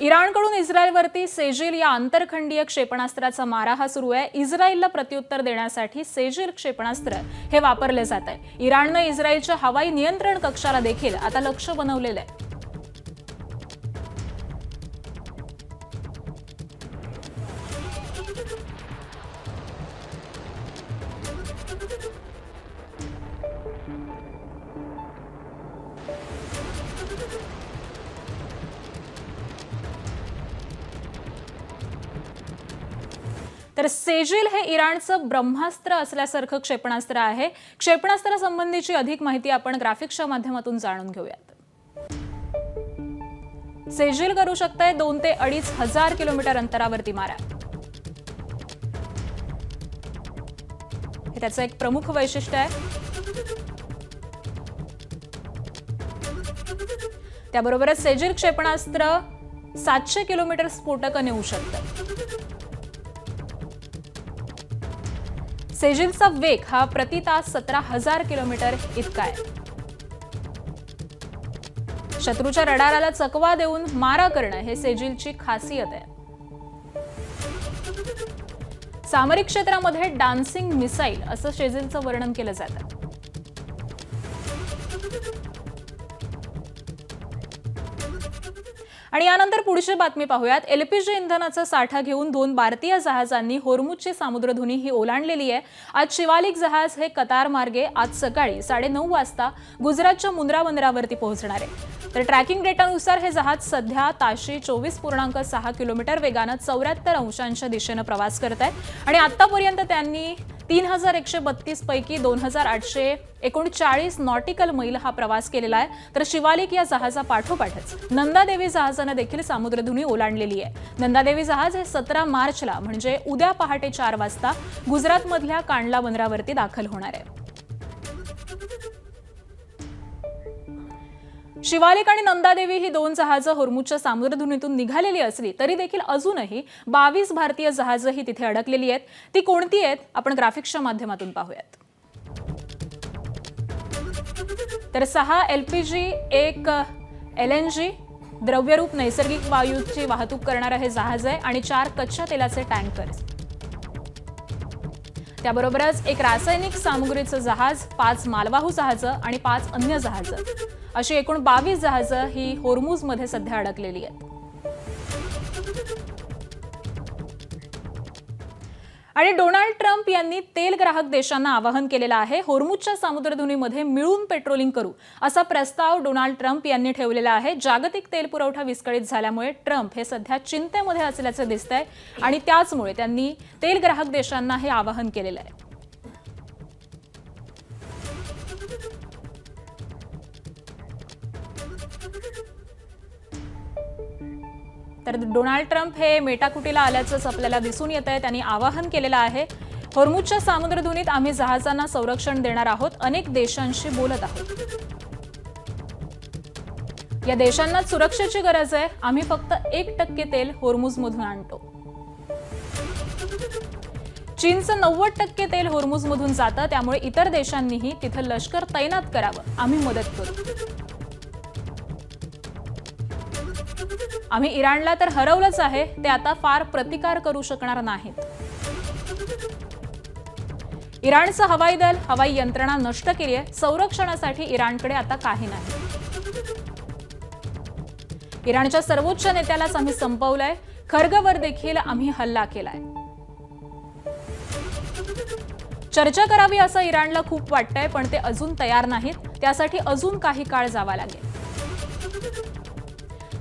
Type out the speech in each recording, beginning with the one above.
इराणकडून इस्रायलवरती Sejjil या आंतरखंडीय क्षेपणास्त्राचा मारा हा सुरू आहे। इस्रायलला प्रत्युत्तर देण्यासाठी सेजिल क्षेपणास्त्र हे वापरले जात आहे। इराणनं इस्रायलच्या हवाई नियंत्रण कक्षाला देखील आता लक्ष्य बनवलेलं आहे। तर सेजिल हे इराणचं ब्रह्मास्त्र असल्यासारखं क्षेपणास्त्र आहे। क्षेपणास्त्रासंबंधीची अधिक माहिती आपण ग्राफिक्सच्या माध्यमातून जाणून घेऊयात। सेजिल करू शकते 2 ते 2.5 हजार किलोमीटर अंतरावरती मारा। हे त्याचं एक प्रमुख वैशिष्ट्य आहे। त्याबरोबरच सेजिल क्षेपणास्त्र 700 किलोमीटर स्फोटक नेऊ शकतं। सेजिलचा वेग हा प्रति तास 17,000 किलोमीटर इतका आहे। शत्रूच्या रडाराला चकवा देऊन मारा करणं हे सेजिलची खासियत आहे। सामरिक क्षेत्रामध्ये डान्सिंग मिसाईल असं सेजिलचं वर्णन केलं जातं। आणि यानंतर पुढची बातमी पाहूयात। एलपीजी इंधनाचा साठा घेऊन 2 भारतीय जहाजांनी होर्मुझची सामुद्रधुनी ही ओलांडलेली आहे। आज शिवालिक जहाज हे कतार मार्गे आज सकाळी 9:30 वाजता गुजरातच्या मुंद्रा बंदरावरती पोहोचणार आहे। तर ट्रॅकिंग डेटानुसार हे जहाज सध्या ताशी 24.6 किलोमीटर वेगानं 74 अंशांच्या दिशेनं प्रवास करत आहे। आणि आतापर्यंत त्यांनी 3132 पैकी 2839 नॉटिकल मैल हा प्रवास केलेला आहे। तर शिवालिक या जहाजापाठोपाठच नंदादेवी जहाजानं देखील सामुद्रधुनी ओलांडलेली आहे। नंदादेवी जहाज हे 17 मार्चला म्हणजे उद्या पहाटे 4 वाजता गुजरातमधल्या कांडला बंदरावरती दाखल होणार आहे। शिवालिक आणि नंदादेवी ही 2 जहाजं होर्मुझच्या सामुद्रधुनीतून निघालेली असली तरी देखील अजूनही 22 भारतीय जहाजं ही तिथे अडकलेली आहेत। ती कोणती आहेत आपण ग्राफिक्सच्या माध्यमातून पाहूयात। तर 6 एलपीजी, 1 एलएनजी द्रव्यरूप नैसर्गिक वायूची वाहतूक करणारं हे जहाज आहे आणि 4 कच्च्या तेलाचे टँकर्स, त्याबरोबरच 1 रासायनिक सामुग्रीचं जहाज, 5 मालवाहू जहाजं आणि 5 अन्य जहाजं अशी एकूण 22 जहाजं ही होर्मुझमध्ये सध्या अडकलेली आहेत। आणि डोनाल्ड ट्रम्प यांनी तेल ग्राहक देशांना आवाहन केलेलं आहे, होर्मुझच्या सामुद्रधुनीमध्ये मिळून पेट्रोलिंग करू असा प्रस्ताव डोनाल्ड ट्रम्प यांनी ठेवलेला आहे। जागतिक तेल पुरवठा विस्कळीत झाल्यामुळे ट्रम्प हे सध्या चिंतेमध्ये असल्याचं दिसतंय आणि त्याचमुळे त्यांनी तेल ग्राहक देशांना हे आवाहन केलेलं आहे। तर डोनाल्ड ट्रम्प हे मेटाकुटीला आल्याचंच आपल्याला दिसून येत आहे। त्यांनी आवाहन केलेलं आहे, होर्मुझच्या सामुद्रधुनीत आम्ही जहाजांना संरक्षण देणार आहोत, अनेक देशांशी बोलत आहोत, या देशांना सुरक्षेची गरज आहे, आम्ही फक्त 1% तेल होर्मुझमधून आणतो। चीनचं 90% तेल होर्मुझमधून जातं, त्यामुळे इतर देशांनीही तिथं लष्कर तैनात करावं, आम्ही मदत करू। आम्ही इराणला तर हरवलंच आहे, ते आता फार प्रतिकार करू शकणार नाहीत। इराणचं हवाई दल, हवाई यंत्रणा नष्ट केली आहे, संरक्षणासाठी इराणकडे आता काही नाही। इराणच्या सर्वोच्च नेत्यालाच आम्ही संपवलंय, खर्गवर देखील आम्ही हल्ला केलाय। चर्चा करावी असं इराणला खूप वाटतंय, पण ते अजून तयार नाहीत, त्यासाठी अजून काही काळ जावा लागेल।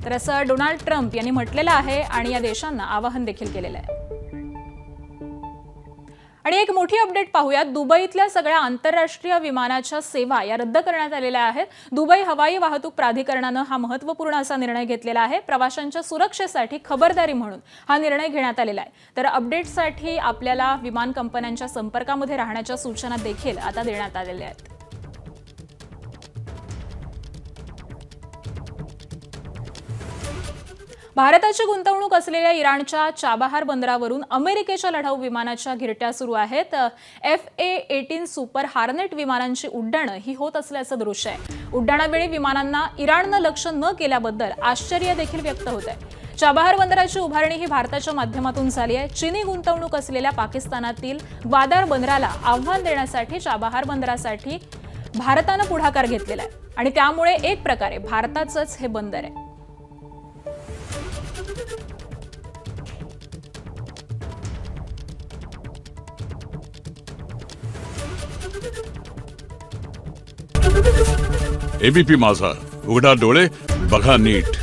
तर असं डोनाल्ड ट्रम्प यांनी म्हटलेलं आहे आणि या देशांना आवाहन देखील केलेलं आहे। आणि एक मोठी अपडेट पाहूयात। दुबईतल्या सगळ्या आंतरराष्ट्रीय विमानाच्या सेवा या रद्द करण्यात आलेल्या आहेत। दुबई हवाई वाहतूक प्राधिकरणानं हा महत्त्वपूर्ण असा निर्णय घेतलेला आहे। प्रवाशांच्या सुरक्षेसाठी खबरदारी म्हणून हा निर्णय घेण्यात आलेला आहे। तर अपडेटसाठी आपल्याला विमान कंपन्यांच्या संपर्कामध्ये राहण्याच्या सूचना देखील आता देण्यात आलेल्या आहेत। भारताची गुंतवणूक असलेल्या इराणच्या चाबाहार बंदरावरून अमेरिकेच्या लढाऊ विमानाच्या घिरट्या सुरू आहेत। FA-18 सुपर हार्नेट विमानांची उड्डाणं ही होत असल्याचं दृश्य आहे। उड्डाणावेळी विमानांना इराणनं लक्ष्य न केल्याबद्दल आश्चर्य देखील व्यक्त होत आहे। चाबहार बंदराची उभारणी ही भारताच्या माध्यमातून झाली आहे. चीनी गुंतवणूक असलेल्या पाकिस्तानातील ग्वादर बंदराला आव्हान देण्यासाठी चाबहार बंदरासाठी भारतानं पुढाकार घेतलेला आहे आणि त्यामुळे एक प्रकारे भारताचंच हे बंदर आहे. एबीपी माझा, उघडा डोळे बघा नीट.